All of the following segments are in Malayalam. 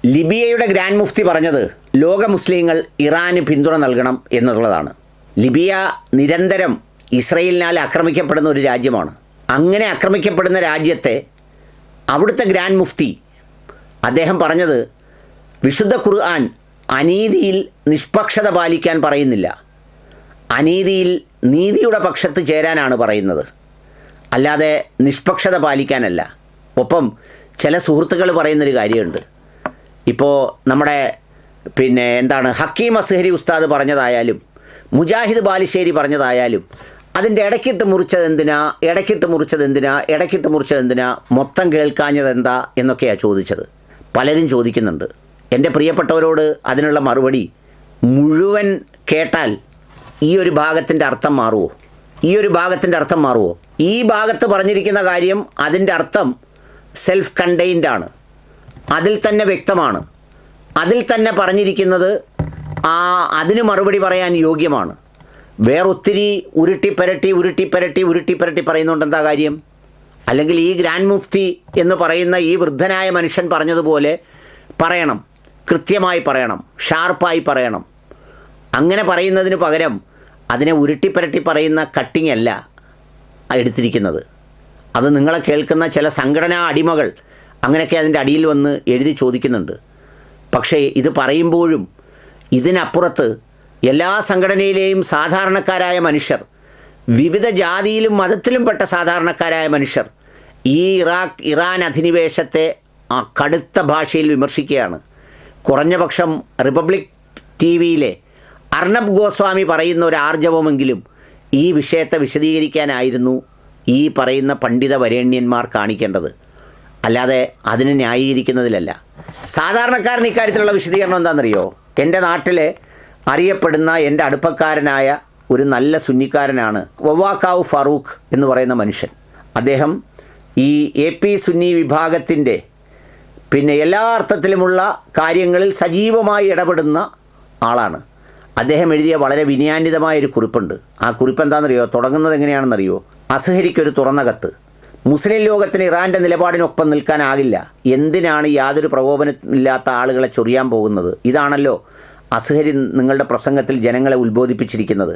ലിബിയയുടെ ഗ്രാൻഡ് മുഫ്തി പറഞ്ഞത് ലോക മുസ്ലിങ്ങൾ ഇറാന് പിന്തുണ നൽകണം എന്നുള്ളതാണ്. ലിബിയ നിരന്തരം ഇസ്രയേലിനാൽ ആക്രമിക്കപ്പെടുന്ന ഒരു രാജ്യമാണ്. അങ്ങനെ ആക്രമിക്കപ്പെടുന്ന രാജ്യത്തെ അവിടുത്തെ ഗ്രാൻഡ് മുഫ്തി അദ്ദേഹം പറഞ്ഞത് വിശുദ്ധ ഖുർആൻ അനീതിയിൽ നിഷ്പക്ഷത പാലിക്കാൻ പറയുന്നില്ല, അനീതിയിൽ നീതിയുടെ പക്ഷത്ത് ചേരാനാണ് പറയുന്നത്, അല്ലാതെ നിഷ്പക്ഷത പാലിക്കാനല്ല. ഒപ്പം ചില സുഹൃത്തുക്കൾ പറയുന്നൊരു കാര്യമുണ്ട്. ഇപ്പോൾ നമ്മുടെ ഹക്കീം അസ്ഹരി ഉസ്താദ് പറഞ്ഞതായാലും മുജാഹിദ് ബാലുശ്ശേരി പറഞ്ഞതായാലും അതിൻ്റെ ഇടയ്ക്കിട്ട് മുറിച്ചതെന്തിനാ മൊത്തം കേൾക്കാഞ്ഞതെന്താ എന്നൊക്കെയാണ് ചോദിച്ചത്. പലരും ചോദിക്കുന്നുണ്ട്. എൻ്റെ പ്രിയപ്പെട്ടവരോട് അതിനുള്ള മറുപടി, മുഴുവൻ കേട്ടാൽ ഈ ഒരു ഭാഗത്തിൻ്റെ അർത്ഥം മാറുമോ? ഈ ഭാഗത്ത് പറഞ്ഞിരിക്കുന്ന കാര്യം അതിൻ്റെ അർത്ഥം സെൽഫ് കണ്ടെയ്ൻഡാണ്, അതിൽ തന്നെ വ്യക്തമാണ്, അതിൽ തന്നെ പറഞ്ഞിരിക്കുന്നത് അതിന് മറുപടി പറയാൻ യോഗ്യമാണ്. വേറൊത്തിരി ഉരുട്ടിപ്പരട്ടി പറയുന്നുണ്ട്. എന്താ കാര്യം? അല്ലെങ്കിൽ ഈ ഗ്രാൻഡ് മുഫ്തി എന്ന് പറയുന്ന ഈ വൃദ്ധനായ മനുഷ്യൻ പറഞ്ഞതുപോലെ പറയണം, കൃത്യമായി പറയണം, ഷാർപ്പായി പറയണം. അങ്ങനെ പറയുന്നതിന് പകരം അതിനെ ഉരുട്ടിപ്പരട്ടി പറയുന്ന കട്ടിങ് അല്ല എടുത്തിരിക്കുന്നത്. അത് നിങ്ങളെ കേൾക്കുന്ന ചില സംഘടനാ അടിമകൾ അങ്ങനെയൊക്കെ അതിൻ്റെ അടിയിൽ വന്ന് എഴുതി ചോദിക്കുന്നുണ്ട്. പക്ഷേ ഇത് പറയുമ്പോഴും ഇതിനപ്പുറത്ത് എല്ലാ സംഘടനയിലെയും സാധാരണക്കാരായ മനുഷ്യർ, വിവിധ ജാതിയിലും മതത്തിലും പെട്ട സാധാരണക്കാരായ മനുഷ്യർ ഈ ഇറാൻ അധിനിവേശത്തെ കടുത്ത ഭാഷയിൽ വിമർശിക്കുകയാണ്. കുറഞ്ഞപക്ഷം റിപ്പബ്ലിക് ടി വിയിലെ അർണബ് ഗോസ്വാമി പറയുന്ന ഒരു ആർജവമെങ്കിലും ഈ വിഷയത്തെ വിശദീകരിക്കാനായിരുന്നു ഈ പറയുന്ന പണ്ഡിത വരേണ്യന്മാർ കാണിക്കേണ്ടത്, അല്ലാതെ അതിനെ ന്യായീകരിക്കുന്നതിലല്ല. സാധാരണക്കാരൻ ഇക്കാര്യത്തിലുള്ള വിശദീകരണം എന്താണെന്നറിയോ? എൻ്റെ നാട്ടിലെ അറിയപ്പെടുന്ന എൻ്റെ അടുപ്പക്കാരനായ ഒരു നല്ല സുന്നിക്കാരനാണ് വവാക്കാവ് ഫറൂഖ് എന്ന് പറയുന്ന മനുഷ്യൻ. അദ്ദേഹം ഈ AP സുന്നി വിഭാഗത്തിൻ്റെ എല്ലാ അർത്ഥത്തിലുമുള്ള കാര്യങ്ങളിൽ സജീവമായി ഇടപെടുന്ന ആളാണ്. അദ്ദേഹം എഴുതിയ വളരെ വിനയാന്വിതമായൊരു കുറിപ്പുണ്ട്. ആ കുറിപ്പ് എന്താണെന്നറിയോ? തുടങ്ങുന്നത് എങ്ങനെയാണെന്നറിയോ? അസ്ഹരിക്കൊരു തുറന്ന കത്ത്. മുസ്ലിം ലോകത്തിന് ഇറാൻ്റെ നിലപാടിനൊപ്പം നിൽക്കാനാകില്ല. എന്തിനാണ് യാതൊരു പ്രകോപനമില്ലാത്ത ആളുകളെ ചൊറിയാൻ പോകുന്നത്? ഇതാണല്ലോ അസ്ഹരി നിങ്ങളുടെ പ്രസംഗത്തിൽ ജനങ്ങളെ ഉത്ബോധിപ്പിച്ചിരിക്കുന്നത്.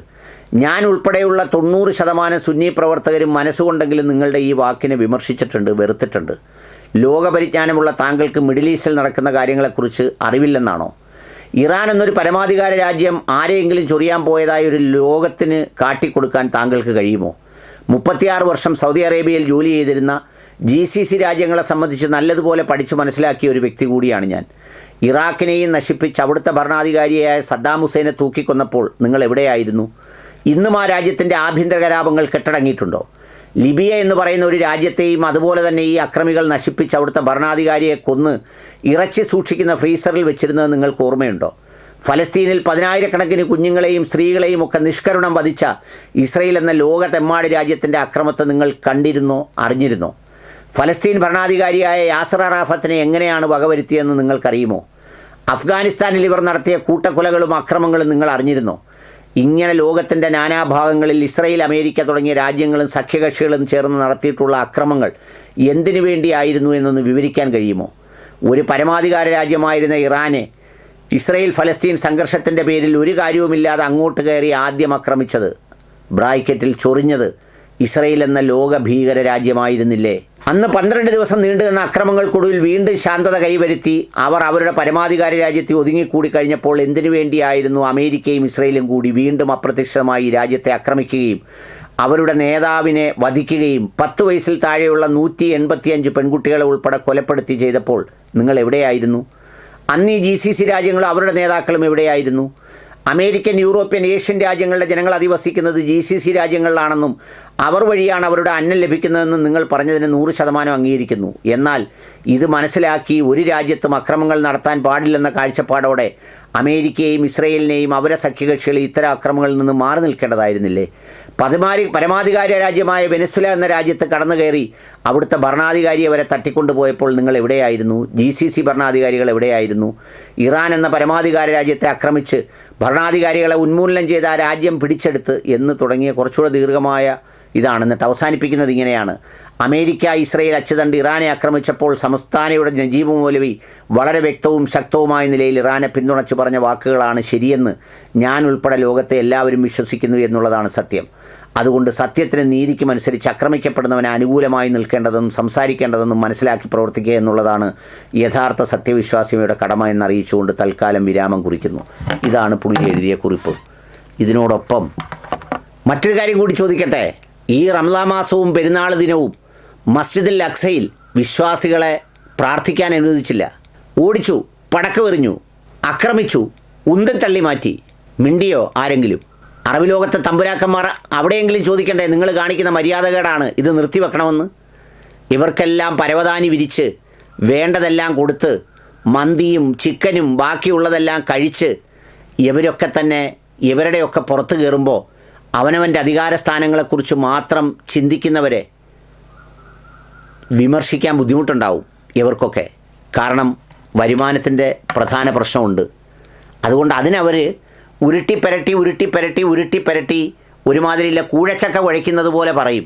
ഞാൻ ഉൾപ്പെടെയുള്ള 90% സുന്നി പ്രവർത്തകരും മനസ്സുകൊണ്ടെങ്കിലും നിങ്ങളുടെ ഈ വാക്കിനെ വിമർശിച്ചിട്ടുണ്ട്, വെറുത്തിട്ടുണ്ട്. ലോകപരിജ്ഞാനമുള്ള താങ്കൾക്ക് മിഡിൽ ഈസ്റ്റിൽ നടക്കുന്ന കാര്യങ്ങളെക്കുറിച്ച് അറിവില്ലെന്നാണോ? ഇറാൻ എന്നൊരു പരമാധികാര രാജ്യം ആരെയെങ്കിലും ചൊറിയാൻ പോയതായി ഒരു ലോകത്തിന് കാട്ടിക്കൊടുക്കാൻ താങ്കൾക്ക് കഴിയുമോ? 36 വർഷം സൗദി അറേബ്യയിൽ ജോലി ചെയ്തിരുന്ന GCC രാജ്യങ്ങളെ സംബന്ധിച്ച് നല്ലതുപോലെ പഠിച്ചു മനസ്സിലാക്കിയ ഒരു വ്യക്തി കൂടിയാണ് ഞാൻ. ഇറാഖിനെയും നശിപ്പിച്ച് അവിടുത്തെ ഭരണാധികാരിയായ സദ്ദാം ഹുസൈനെ തൂക്കിക്കൊന്നപ്പോൾ നിങ്ങൾ എവിടെയായിരുന്നു? ഇന്നും ആ രാജ്യത്തിൻ്റെ ആഭ്യന്തര കലാപങ്ങൾ കെട്ടടങ്ങിയിട്ടുണ്ടോ? ലിബിയ എന്ന് പറയുന്ന ഒരു രാജ്യത്തെയും അതുപോലെ തന്നെ ഈ അക്രമികൾ നശിപ്പിച്ച് അവിടുത്തെ ഭരണാധികാരിയെ കൊന്ന് ഇറച്ചി സൂക്ഷിക്കുന്ന ഫ്രീസറിൽ വെച്ചിരുന്നത് നിങ്ങൾക്ക് ഓർമ്മയുണ്ടോ? ഫലസ്തീനിൽ 10,000-കണക്കിന് കുഞ്ഞുങ്ങളെയും സ്ത്രീകളെയും ഒക്കെ നിഷ്കരുണം വധിച്ച ഇസ്രയേൽ എന്ന ലോകത്തെമ്മാടി രാജ്യത്തിൻ്റെ അക്രമത്തെ നിങ്ങൾ കണ്ടിരുന്നോ, അറിഞ്ഞിരുന്നോ? ഫലസ്തീൻ ഭരണാധികാരിയായ യാസർ അറാഫത്തിനെ എങ്ങനെയാണ് വകവരുത്തിയെന്ന് നിങ്ങൾക്കറിയുമോ? അഫ്ഗാനിസ്ഥാനിൽ ഇവർ നടത്തിയ കൂട്ടക്കൊലകളും അക്രമങ്ങളും നിങ്ങൾ അറിഞ്ഞിരുന്നോ? ഇങ്ങനെ ലോകത്തിൻ്റെ നാനാഭാഗങ്ങളിൽ ഇസ്രയേൽ, അമേരിക്ക തുടങ്ങിയ രാജ്യങ്ങളും സഖ്യകക്ഷികളും ചേർന്ന് നടത്തിയിട്ടുള്ള അക്രമങ്ങൾ എന്തിനു വേണ്ടിയായിരുന്നു എന്നൊന്ന് വിവരിക്കാൻ കഴിയുമോ? ഒരു പരമാധികാര രാജ്യമായിരുന്ന ഇറാനെ ഇസ്രയേൽ ഫലസ്തീൻ സംഘർഷത്തിൻ്റെ പേരിൽ ഒരു കാര്യവുമില്ലാതെ അങ്ങോട്ട് കയറി ആദ്യം ആക്രമിച്ചത്, ബ്രാക്കറ്റിൽ ചൊറിഞ്ഞത് ഇസ്രയേൽ എന്ന ലോക ഭീകര രാജ്യമായിരുന്നില്ലേ? അന്ന് 12 ദിവസം നീണ്ടുനിന്ന അക്രമങ്ങൾക്കൊടുവിൽ വീണ്ടും ശാന്തത കൈവരുത്തി അവർ അവരുടെ പരമാധികാര രാജ്യത്തെ ഒതുങ്ങിക്കൂടി കഴിഞ്ഞപ്പോൾ എന്തിനു വേണ്ടിയായിരുന്നു അമേരിക്കയും ഇസ്രയേലും കൂടി വീണ്ടും അപ്രത്യക്ഷിതമായി രാജ്യത്തെ ആക്രമിക്കുകയും അവരുടെ നേതാവിനെ വധിക്കുകയും 10 വയസ്സിൽ താഴെയുള്ള 185 പെൺകുട്ടികളെ ഉൾപ്പെടെ കൊലപ്പെടുത്തി ചെയ്തപ്പോൾ നിങ്ങൾ എവിടെയായിരുന്നു? അന്ന് ഈ GCC രാജ്യങ്ങളും അവരുടെ നേതാക്കളും എവിടെയായിരുന്നു? അമേരിക്കൻ, യൂറോപ്യൻ, ഏഷ്യൻ രാജ്യങ്ങളുടെ ജനങ്ങൾ അധിവസിക്കുന്നത് GCC രാജ്യങ്ങളിലാണെന്നും അവർ വഴിയാണ് അവരുടെ അന്നം ലഭിക്കുന്നതെന്നും നിങ്ങൾ പറഞ്ഞതിന് 100% അംഗീകരിക്കുന്നു. എന്നാൽ ഇത് മനസ്സിലാക്കി ഒരു രാജ്യത്തും അക്രമങ്ങൾ നടത്താൻ പാടില്ലെന്ന കാഴ്ചപ്പാടോടെ അമേരിക്കയെയും ഇസ്രയേലിനെയും അവരെ സഖ്യകക്ഷികളെ ഇത്തരം അക്രമങ്ങളിൽ നിന്ന് മാറി നിൽക്കേണ്ടതായിരുന്നില്ലേ? പരമാധികാര രാജ്യമായ വെനസ്വേല എന്ന രാജ്യത്ത് കടന്നു കയറി അവിടുത്തെ ഭരണാധികാരിയെ വരെ തട്ടിക്കൊണ്ടുപോയപ്പോൾ നിങ്ങൾ എവിടെയായിരുന്നു? GCC ഭരണാധികാരികൾ എവിടെയായിരുന്നു? ഇറാൻ എന്ന പരമാധികാര രാജ്യത്തെ ആക്രമിച്ച് ഭരണാധികാരികളെ ഉന്മൂലനം ചെയ്ത് ആ രാജ്യം പിടിച്ചെടുത്ത് എന്ന് തുടങ്ങിയ കുറച്ചുകൂടെ ദീർഘമായ ഇതാണ്. എന്നിട്ട് അവസാനിപ്പിക്കുന്നത് ഇങ്ങനെയാണ്: അമേരിക്ക ഇസ്രയേൽ അച്ചുതണ്ട് ഇറാനെ ആക്രമിച്ചപ്പോൾ സംസ്ഥാനയുടെ നജീബ് മൗലവി വളരെ വ്യക്തവും ശക്തവുമായ നിലയിൽ ഇറാനെ പിന്തുണച്ചു പറഞ്ഞ വാക്കുകളാണ് ശരിയെന്ന് ഞാൻ ഉൾപ്പെടെ ലോകത്തെ എല്ലാവരും വിശ്വസിക്കുന്നു എന്നുള്ളതാണ് സത്യം. അതുകൊണ്ട് സത്യത്തിന് നീതിക്കും അനുസരിച്ച് ആക്രമിക്കപ്പെടുന്നവന് അനുകൂലമായി നിൽക്കേണ്ടതെന്നും സംസാരിക്കേണ്ടതെന്നും മനസ്സിലാക്കി പ്രവർത്തിക്കുക എന്നുള്ളതാണ് യഥാർത്ഥ സത്യവിശ്വാസിയുടെ കടമ എന്നറിയിച്ചുകൊണ്ട് തൽക്കാലം വിരാമം കുറിക്കുന്നു. ഇതാണ് പുള്ളി എഴുതിയ കുറിപ്പ്. ഇതിനോടൊപ്പം മറ്റൊരു കാര്യം കൂടി ചോദിക്കട്ടെ. ഈ റമദാൻ മാസവും പെരുന്നാൾ ദിനവും മസ്ജിദുൽ അക്സയിൽ വിശ്വാസികളെ പ്രാർത്ഥിക്കാൻ അനുവദിച്ചില്ല. ഓടിച്ചു, പടക്കമെറിഞ്ഞു, ആക്രമിച്ചു, ഉന്തം തള്ളി മാറ്റി. മിണ്ടിയോ ആരെങ്കിലും? അറബ് ലോകത്തെ തമ്പുരാക്കന്മാർ അവിടെയെങ്കിലും ചോദിക്കണ്ടേ, നിങ്ങൾ കാണിക്കുന്ന മര്യാദകേടാണ്, ഇത് നിർത്തിവെക്കണമെന്ന്? ഇവർക്കെല്ലാം പരവതാനി വിരിച്ച് വേണ്ടതെല്ലാം കൊടുത്ത് മന്തിയും ചിക്കനും ബാക്കിയുള്ളതെല്ലാം കഴിച്ച് ഇവരൊക്കെ തന്നെ ഇവരുടെയൊക്കെ പുറത്ത് കയറുമ്പോൾ അവനവൻ്റെ അധികാര സ്ഥാനങ്ങളെക്കുറിച്ച് മാത്രം ചിന്തിക്കുന്നവരെ വിമർശിക്കാൻ ബുദ്ധിമുട്ടുണ്ടാവും ഇവർക്കൊക്കെ. കാരണം വരുമാനത്തിൻ്റെ പ്രധാന പ്രശ്നമുണ്ട്. അതുകൊണ്ട് അതിനവർ ഉരുട്ടിപ്പരട്ടി ഒരുമാതിരിയില്ല കൂഴച്ചക്ക കുഴയ്ക്കുന്നത് പോലെ പറയും.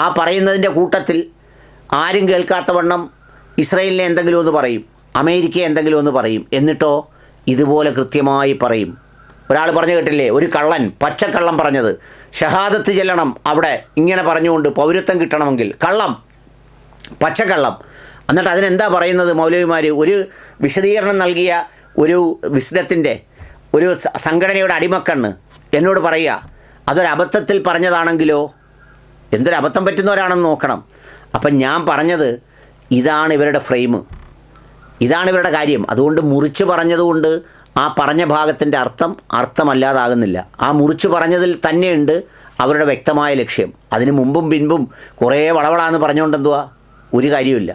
ആ പറയുന്നതിൻ്റെ കൂട്ടത്തിൽ ആരും കേൾക്കാത്തവണ്ണം ഇസ്രയേലിനെ എന്തെങ്കിലും ഒന്ന് പറയും, അമേരിക്ക എന്തെങ്കിലും ഒന്ന് പറയും. എന്നിട്ടോ ഇതുപോലെ കൃത്യമായി പറയും. ഒരാൾ പറഞ്ഞു കേട്ടില്ലേ, ഒരു കള്ളൻ, പച്ചക്കള്ളം പറഞ്ഞത്, ഷഹാദത്ത് ചെല്ലണം അവിടെ ഇങ്ങനെ പറഞ്ഞുകൊണ്ട് പൗരത്വം കിട്ടണമെങ്കിൽ. കള്ളം, പച്ചക്കള്ളം. എന്നിട്ട് അതിനെന്താ പറയുന്നത് മൗലവിമാർ? ഒരു വിശദീകരണം നൽകിയ ഒരു വിസ്ഡത്തിൻ്റെ ഒരു സംഘടനയുടെ അടിമക്കണ്ണ് എന്നോട് പറയുക അതൊരബദ്ധത്തിൽ പറഞ്ഞതാണെങ്കിലോ, എന്തൊരബദ്ധം പറ്റുന്നവരാണെന്ന് നോക്കണം. അപ്പം ഞാൻ പറഞ്ഞത് ഇതാണ് ഇവരുടെ ഫ്രെയിം, ഇതാണ് ഇവരുടെ കാര്യം. അതുകൊണ്ട് മുറിച്ച് പറഞ്ഞതുകൊണ്ട് ആ പറഞ്ഞ ഭാഗത്തിൻ്റെ അർത്ഥമല്ലാതാകുന്നില്ല. ആ മുറിച്ച് പറഞ്ഞതിൽ തന്നെയുണ്ട് അവരുടെ വ്യക്തമായ ലക്ഷ്യം. അതിന് മുമ്പും പിൻപും കുറേ വളവളാന്ന് പറഞ്ഞുകൊണ്ടെന്തുവാ, ഒരു കാര്യമില്ല.